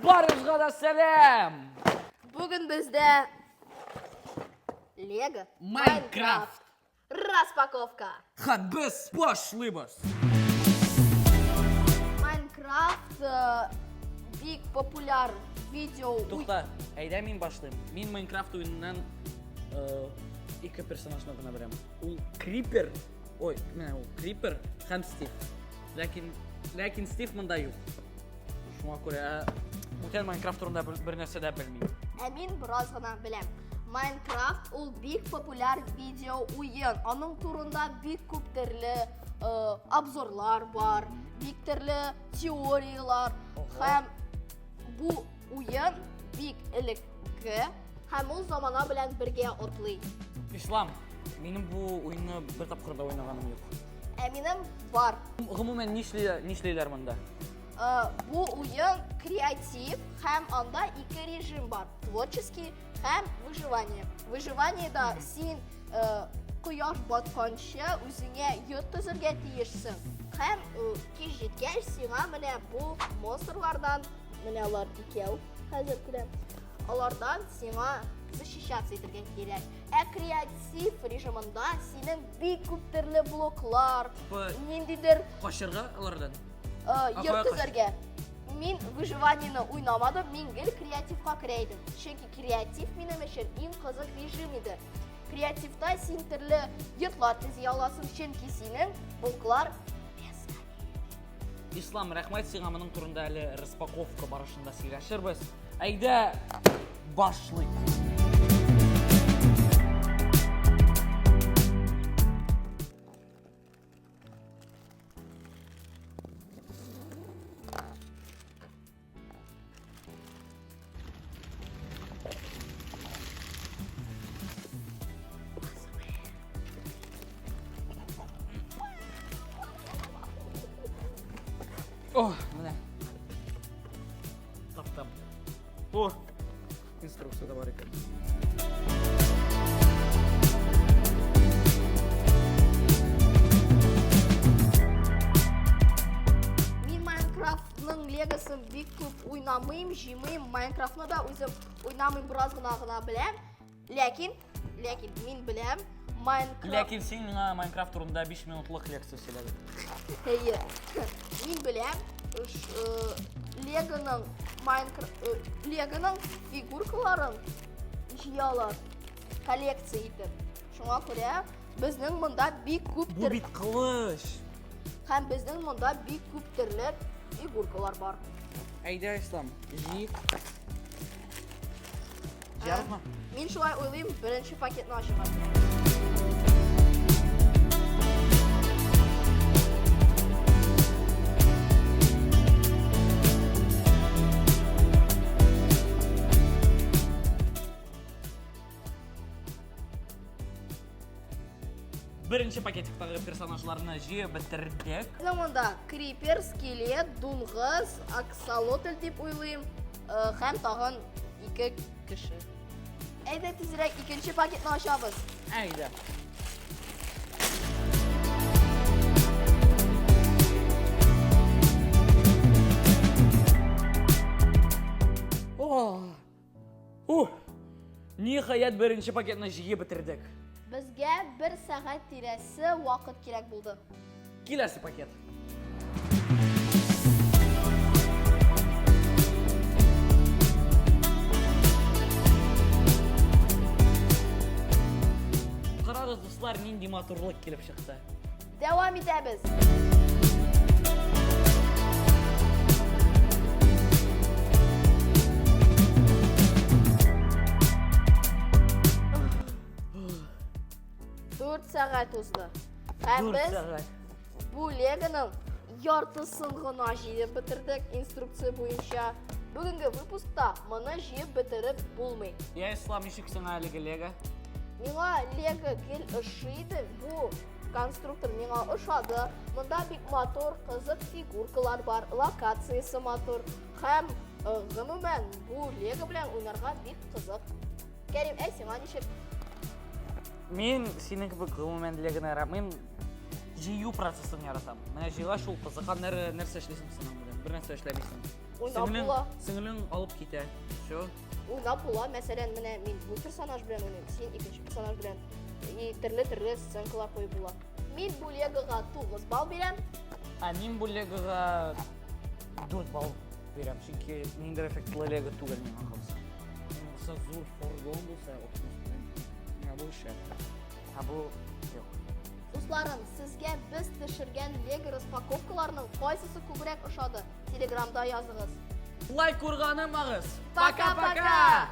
Барыңызға да сәлем! Бүгін бізде Лего Майнкрафт распаковка. Хан біз башлыбыз. Майнкрафт бик популяр видео. Тоқта, әйдә мин башлыйм. Мин Майнкрафт ойынынан ике персонажны гына беләм. Ул Крипер, ул Крипер һәм Стив. Ләкин Стив монда юк. Шуңа күрә бүтән Майнкрафт турында бер нәрсә дә белмим. Мин бераз гына беләм. Майнкрафт ул бик популяр видео уен. Аның турында бик күп төрле обзорлар бар, бик төрле теориялар. Һәм бу уен бик элекке һәм ул замана белән бергә атлый. Ислам, минем бу уенны бер тапкыр да уйнаганым юк. Минем бар. Гомумән нишлиләр монда? Бу уен креатив һәм анда ике режим бар. Творческий һәм выживание. Выживаниедә син кояш батканча үзеңә йорт төзергә тиешсең. Һәм кич җиткәч сиңа менә бу монстрлардан, менә алар икәү хәзер күрәм. Алардан сиңа защищаться итәргә кирәк. Креатив режимында синең бик күп төрле блоклар, ниндидер Кашырга алардан. йорт төзергә. Мин выживаниены уйнамадым, мин гел креативка керә идем. Чөнки креатив минем өчен иң кызык режим иде. Креативта син төрле йортлар төзи аласың, чөнки синең блоклар бесконечный. Ислам, рәхмәт сиңа моның турында әле распаковка барышында сөйләшербез. Әйдә, башлыйк. Менә. Таптым. Инструкция да бар икән. Мин Майнкрафтның легосын бик күп уйнамыйм, җыймыйм. Майнкрафтны да үзем уйнамыйм, бераз гына беләм. Ләкин мин беләм Майнкрафт. Ләкин син миңа Майнкрафт турында 5 минутлык лекция сөйләдең. Мин беләм, Легоның фигуркаларын җыялар, коллекция итеп. Шуңа күрә безнең монда бик күп Бу бит кылыч. һәм безнең монда бик күп төрле фигуркалар бар. Әйдә, Ислам, җыйк. Җыярмы? Мин шулай уйлыйм, беренче пакетны ачырга. Беренче пакетиктагы персонажларны җыеп бетердек. Безнең монда Крипер, Скелет, Дуңгыз, Аксолотль дип уйлыйм, һәм тагын 2 кеше. Әйдә тизрәк икенче пакетны ачабыз. Әйдә. Ниһаять беренче пакетны җыеп бетердек. Безгә 1 сәгать тирәсе вакыт кирәк булды. Киләсе пакет. Карагыз, дуслар, нинди матурлык килеп чыкты. Дәвам итәбез. Дүрт сәгать узды. Һәм без бу Легоның яртысын гына җыеп бетердек инструкция буенча. Бүгенге выпускта моны җыеп бетереп булмый. Я, Ислам, ничек сиңа әлеге Лего? Миңа Лего гел ошыйды. Бу конструктор миңа ошады. Монда бик матур, кызык фигуркалар бар, локациясе матур. Һәм гомумән бу Лего белән уйнарга бик кызык. Кәрим, сиңа ничек? Мин синең кебек гомумән Легоны яратмыйм. Җыю процессын яратам. Менә җыйгач ул кызык нәрсә эшлисең синең белән. bir нәрсе эшләмисең. Уйнап була. Сеңлең алып китә. Всё. Уйнап була. Мәсәлән, менә мин бу персонаж белән уйныйм, син икенче персонаж белән. И төрле сценкалар куеп була. Мин бу Легога 9 балл бирәм. Мин бу Легога 4 балл бирәм, чөнки ниндидер эффектлы Лего түгел миңа калса. Булса зур фургон булса, оптимистен. Менә бу эше. Бу юк. Дусларым, сезгә без төшергән Лего распаковкаларның кайсысы күбрәк ошады? Телеграмда языгыз. Лайк урганымагыз. Пока-пока!